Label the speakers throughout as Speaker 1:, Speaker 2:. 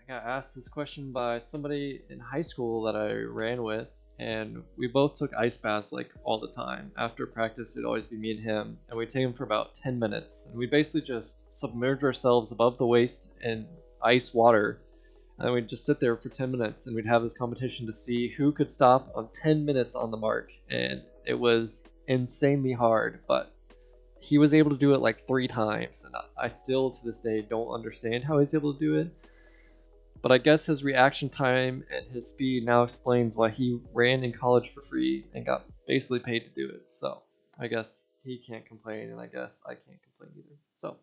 Speaker 1: I got asked this question by somebody in high school that I ran with, and we both took ice baths like all the time. After practice, it'd always be me and him, and we'd take them for about 10 minutes. And we basically just submerge ourselves above the waist in ice water, and then we'd just sit there for 10 minutes, and we'd have this competition to see who could stop on 10 minutes on the mark. And it was insanely hard, but he was able to do it like 3 times, and I still to this day don't understand how he's able to do it. But I guess his reaction time and his speed now explains why he ran in college for free and got basically paid to do it. So I guess he can't complain, and I guess I can't complain either. So,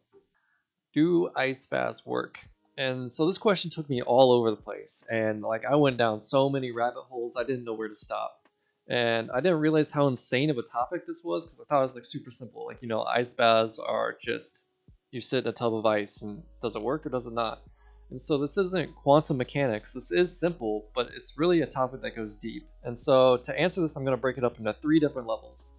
Speaker 1: do ice baths work? And so this question took me all over the place, and like I went down so many rabbit holes I didn't know where to stop. And I didn't realize how insane of a topic this was because I thought it was like super simple. Like, ice baths are just you sit in a tub of ice and does it work or does it not? And so this isn't quantum mechanics. This is simple, but it's really a topic that goes deep. And so to answer this, I'm going to break it up into 3 different levels.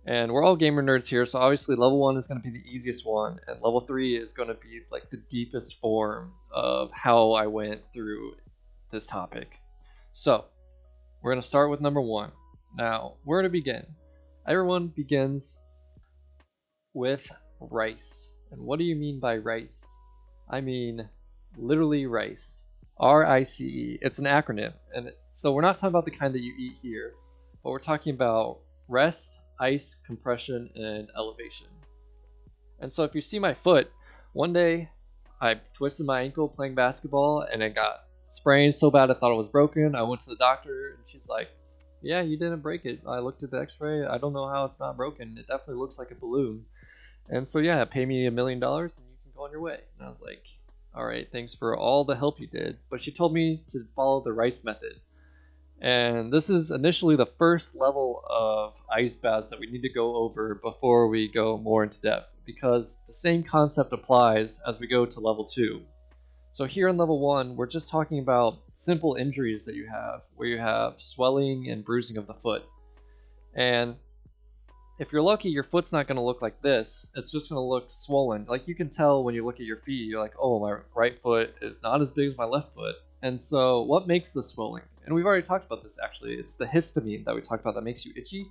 Speaker 1: And we're all gamer nerds here, so obviously level 1 is going to be the easiest one, and level 3 is going to be like the deepest form of how I went through this topic. So, we're going to start with number 1. Now, where to begin? Everyone begins with rice. And what do you mean by rice? I mean literally rice. RICE. It's an acronym. And so we're not talking about the kind that you eat here, but we're talking about rest, ice, compression, and elevation. And so if you see my foot, one day I twisted my ankle playing basketball and it got sprained so bad I thought it was broken. I went to the doctor and she's like, "Yeah, you didn't break it. I looked at the x-ray. I don't know how it's not broken. It definitely looks like a balloon." And so yeah, pay me $1 million and you can go on your way. And I was like, "All right, thanks for all the help you did." But she told me to follow the rice method. And this is initially the first level of ice baths that we need to go over before we go more into depth, because the same concept applies as we go to level 2. So here in level 1, we're just talking about simple injuries that you have, where you have swelling and bruising of the foot. And if you're lucky, your foot's not going to look like this. It's just going to look swollen. Like you can tell when you look at your feet, you're like, "Oh, my right foot is not as big as my left foot." And so what makes the swelling? And we've already talked about this actually. It's the histamine that we talked about that makes you itchy.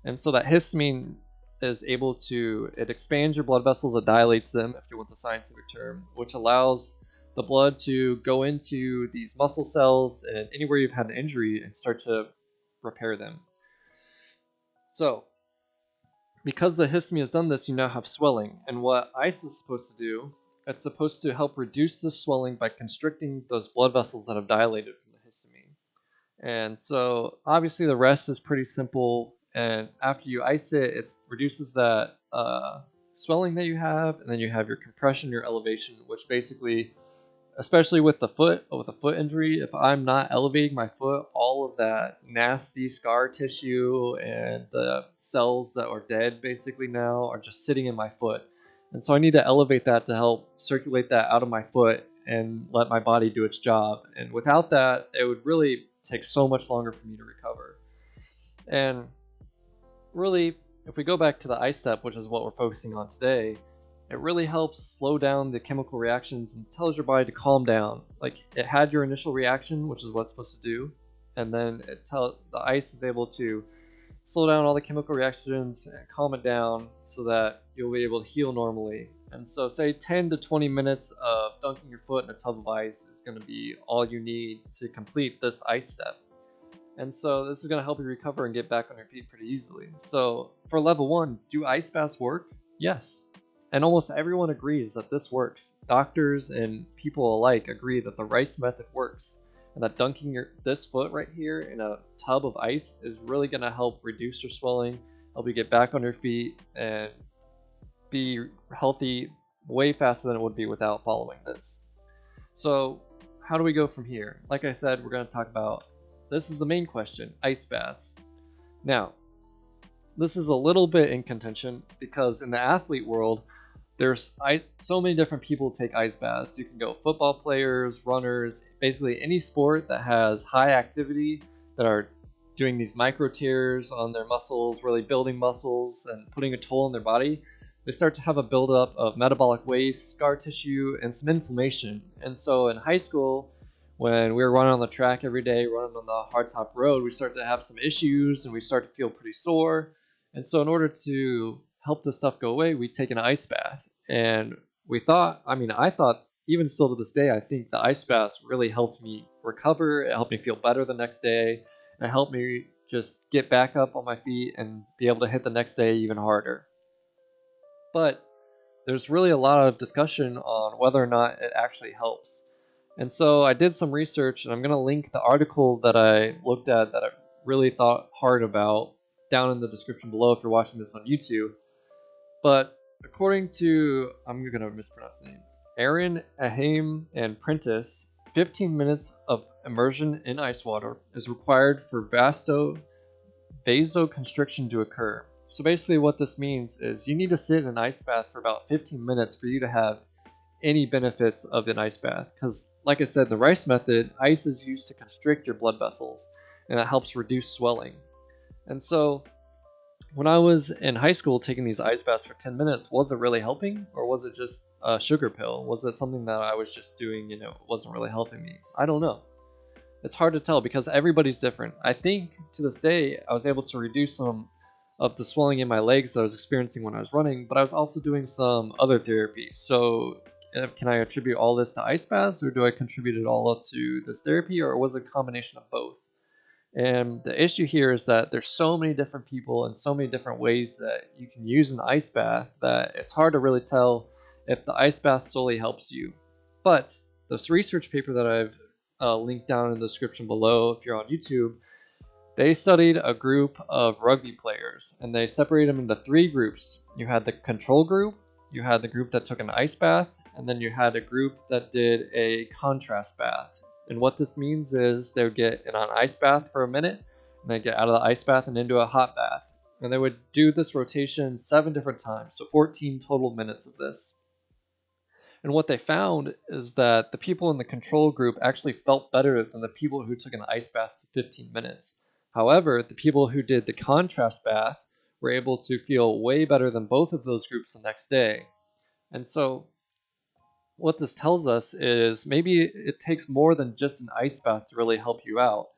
Speaker 1: And so that histamine is able to, it expands your blood vessels, it dilates them, if you want the scientific term, which allows the blood to go into these muscle cells and anywhere you've had an injury and start to repair them. So because the histamine has done this, you now have swelling. And what ice is supposed to do, it's supposed to help reduce the swelling by constricting those blood vessels that have dilated from the histamine. And so obviously the rest is pretty simple. And after you ice it, it reduces that swelling that you have. And then you have your compression, your elevation, which basically, especially with a foot injury, if I'm not elevating my foot, all of that nasty scar tissue and the cells that are dead basically now are just sitting in my foot. And so I need to elevate that to help circulate that out of my foot and let my body do its job. And without that, it would really take so much longer for me to recover. And really, if we go back to the ice step, which is what we're focusing on today, it really helps slow down the chemical reactions and tells your body to calm down. Like it had your initial reaction, which is what it's supposed to do, and then the ice is able to slow down all the chemical reactions and calm it down so that you'll be able to heal normally. And so say 10 to 20 minutes of dunking your foot in a tub of ice is going to be all you need to complete this ice step. And so this is going to help you recover and get back on your feet pretty easily. So for level 1, do ice baths work? Yes. And almost everyone agrees that this works. Doctors and people alike agree that the rice method works, and that dunking this foot right here in a tub of ice is really going to help reduce your swelling, help you get back on your feet, and be healthy way faster than it would be without following this. So how do we go from here? Like I said, we're going to talk about, this is the main question, ice baths. Now, this is a little bit in contention because in the athlete world, there's so many different people take ice baths. You can go football players, runners, basically any sport that has high activity, that are doing these micro tears on their muscles, really building muscles and putting a toll on their body. they start to have a buildup of metabolic waste, scar tissue, and some inflammation. And so in high school, when we were running on the track every day, running on the hardtop road, we started to have some issues and we started to feel pretty sore. And so in order to help this stuff go away, we take an ice bath. And I thought, even still to this day, I think the ice baths really helped me recover. It helped me feel better the next day. And it helped me just get back up on my feet and be able to hit the next day even harder. But there's really a lot of discussion on whether or not it actually helps. And so I did some research, and I'm going to link the article that I looked at that I really thought hard about down in the description below if you're watching this on YouTube. But according to, I'm going to mispronounce the name, Aaron, Ahame, and Prentice, 15 minutes of immersion in ice water is required for vasoconstriction to occur. So basically what this means is you need to sit in an ice bath for about 15 minutes for you to have any benefits of an ice bath. Because like I said, the Rice method, ice is used to constrict your blood vessels, and it helps reduce swelling. And so when I was in high school taking these ice baths for 10 minutes, was it really helping? Or was it just a sugar pill? Was it something that I was just doing, wasn't really helping me? I don't know. It's hard to tell because everybody's different. I think to this day, I was able to reduce some of the swelling in my legs that I was experiencing when I was running, but I was also doing some other therapy. So can I attribute all this to ice baths, or do I contribute it all to this therapy, or was it a combination of both? And the issue here is that there's so many different people and so many different ways that you can use an ice bath that it's hard to really tell if the ice bath solely helps you. But this research paper that I've linked down in the description below, if you're on YouTube, they studied a group of rugby players and they separated them into 3 groups. You had the control group, you had the group that took an ice bath, and then you had a group that did a contrast bath. And what this means is they would get in an ice bath for a minute, and then get out of the ice bath and into a hot bath. And they would do this rotation 7 different times, so 14 total minutes of this. And what they found is that the people in the control group actually felt better than the people who took an ice bath for 15 minutes. However, the people who did the contrast bath were able to feel way better than both of those groups the next day. And so what this tells us is maybe it takes more than just an ice bath to really help you out.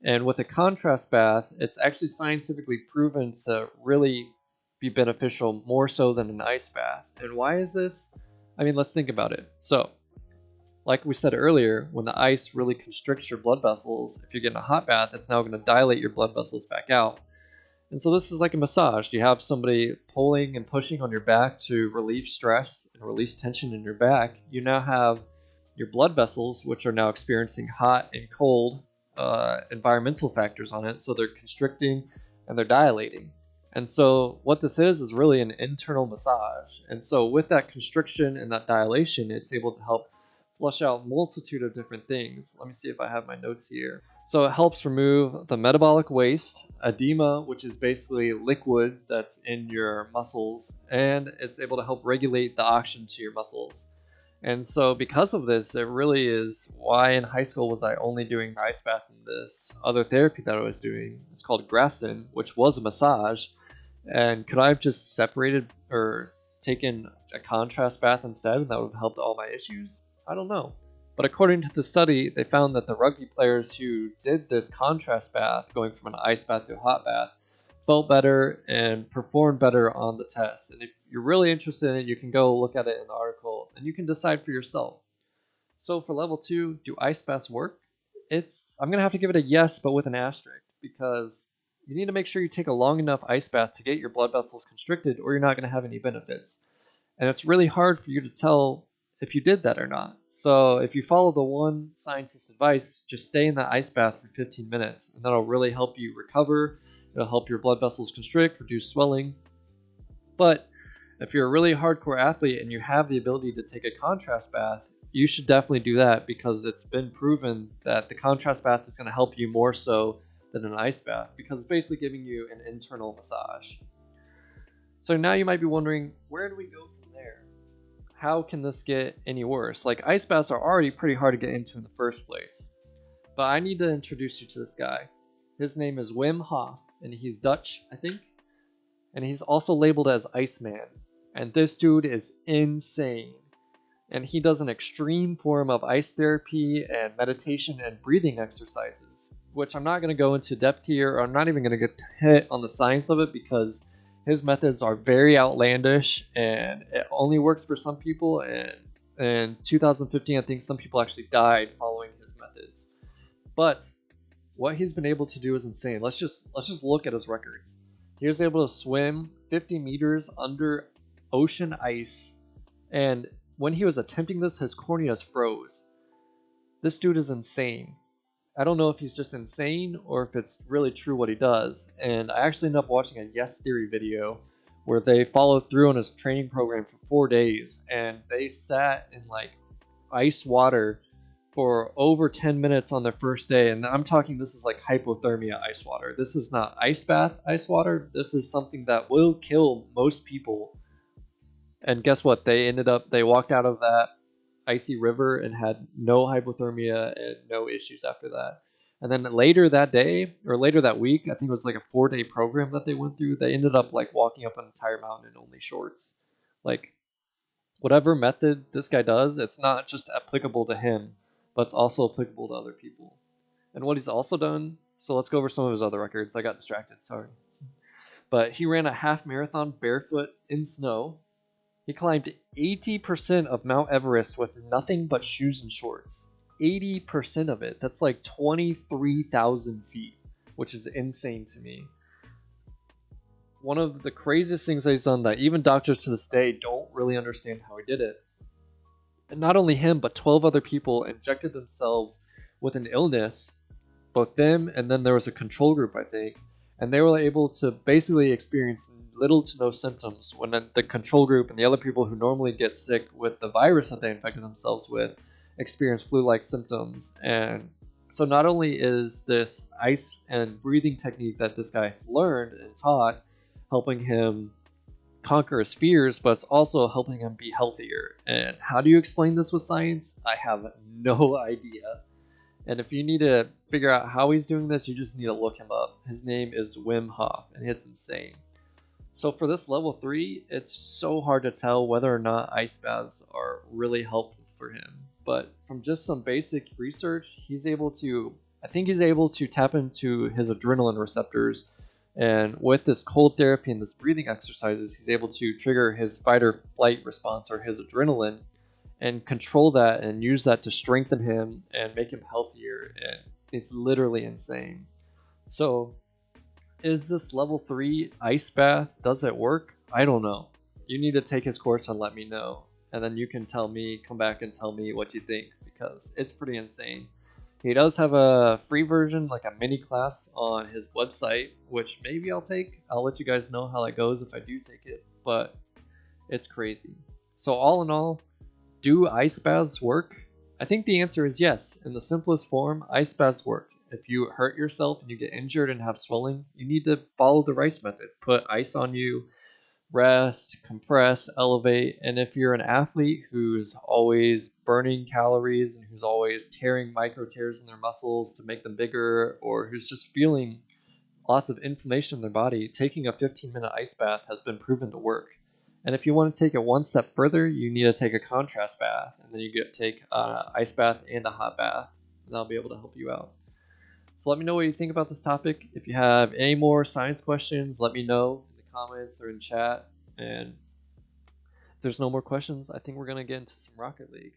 Speaker 1: And with a contrast bath, it's actually scientifically proven to really be beneficial more so than an ice bath. And why is this? I mean, let's think about it. So, like we said earlier, when the ice really constricts your blood vessels, if you're getting a hot bath, it's now going to dilate your blood vessels back out. And so this is like a massage. You have somebody pulling and pushing on your back to relieve stress and release tension in your back. You now have your blood vessels, which are now experiencing hot and cold environmental factors on it. So they're constricting and they're dilating. And so what this is really an internal massage. And so with that constriction and that dilation, it's able to help flush out a multitude of different things. Let me see if I have my notes here. So it helps remove the metabolic waste, edema, which is basically liquid that's in your muscles, and it's able to help regulate the oxygen to your muscles. And so because of this, it really is why in high school was I only doing the ice bath and this other therapy that I was doing. It's called Graston, which was a massage. And could I have just separated or taken a contrast bath instead, and that would have helped all my issues? I don't know. But according to the study, they found that the rugby players who did this contrast bath, going from an ice bath to a hot bath, felt better and performed better on the test. And if you're really interested in it, you can go look at it in the article and you can decide for yourself. So for level 2, do ice baths work? I'm going to have to give it a yes, but with an asterisk, because you need to make sure you take a long enough ice bath to get your blood vessels constricted, or you're not going to have any benefits. And it's really hard for you to tell if you did that or not. So if you follow the one scientist's advice, just stay in that ice bath for 15 minutes, and that'll really help you recover. It'll help your blood vessels constrict, reduce swelling. But if you're a really hardcore athlete and you have the ability to take a contrast bath, you should definitely do that, because it's been proven that the contrast bath is going to help you more so than an ice bath, because it's basically giving you an internal massage. So now you might be wondering, where do we go from there? How can this get any worse? Like, ice baths are already pretty hard to get into in the first place. But I need to introduce you to this guy. His name is Wim Hof, and he's Dutch, I think. And he's also labeled as Iceman. And this dude is insane. And he does an extreme form of ice therapy and meditation and breathing exercises, which I'm not going to go into depth here, or I'm not even going to get hit on the science of it because his methods are very outlandish and it only works for some people. And in 2015, I think some people actually died following his methods. But what he's been able to do is insane. Let's just look at his records. He was able to swim 50 meters under ocean ice, and when he was attempting this, his corneas froze. This dude is insane. I don't know if he's just insane or if it's really true what he does. And I actually ended up watching a Yes Theory video where they followed through on his training program for 4 days, and they sat in like ice water for over 10 minutes on their first day. And I'm talking, this is like hypothermia ice water. This is not ice bath ice water. This is something that will kill most people. And guess what? They walked out of that icy river and had no hypothermia and no issues after that. And then later that day, or later that week, I think it was like a 4 day program that they went through, they ended up like walking up an entire mountain in only shorts. Like, whatever method this guy does, it's not just applicable to him, but it's also applicable to other people. And what he's also done, so let's go over some of his other records. I got distracted, sorry. But he ran a half marathon barefoot in snow. He climbed 80% of Mount Everest with nothing but shoes and shorts. 80% of it. That's like 23,000 feet, which is insane to me. One of the craziest things that he's done that even doctors to this day don't really understand how he did it. And not only him, but 12 other people injected themselves with an illness, both them and then there was a control group, I think, and they were able to basically experience little to no symptoms when the control group and the other people who normally get sick with the virus that they infected themselves with experience flu-like symptoms. And so not only is this ice and breathing technique that this guy has learned and taught helping him conquer his fears, but it's also helping him be healthier. And how do you explain this with science? I have no idea. And if you need to figure out how he's doing this, you just need to look him up. His name is Wim Hof, and it's insane. So for this level 3, it's so hard to tell whether or not ice baths are really helpful for him. But from just some basic research, I think he's able to tap into his adrenaline receptors. And with this cold therapy and this breathing exercises, he's able to trigger his fight or flight response or his adrenaline and control that and use that to strengthen him and make him healthier. And it's literally insane. So, is this level 3 ice bath? Does it work? I don't know. You need to take his course and let me know. And then you can come back and tell me what you think because it's pretty insane. He does have a free version, like a mini class on his website, which maybe I'll take. I'll let you guys know how that goes if I do take it, but it's crazy. So, all in all, do ice baths work? I think the answer is yes. In the simplest form, ice baths work. If you hurt yourself and you get injured and have swelling, you need to follow the rice method. Put ice on you, rest, compress, elevate. And if you're an athlete who's always burning calories and who's always tearing micro tears in their muscles to make them bigger, or who's just feeling lots of inflammation in their body, taking a 15-minute ice bath has been proven to work. And if you want to take it one step further, you need to take a contrast bath, and then you get take an ice bath and a hot bath, and that'll be able to help you out. So let me know what you think about this topic. If you have any more science questions, let me know in the comments or in chat. And if there's no more questions, I think we're going to get into some Rocket League.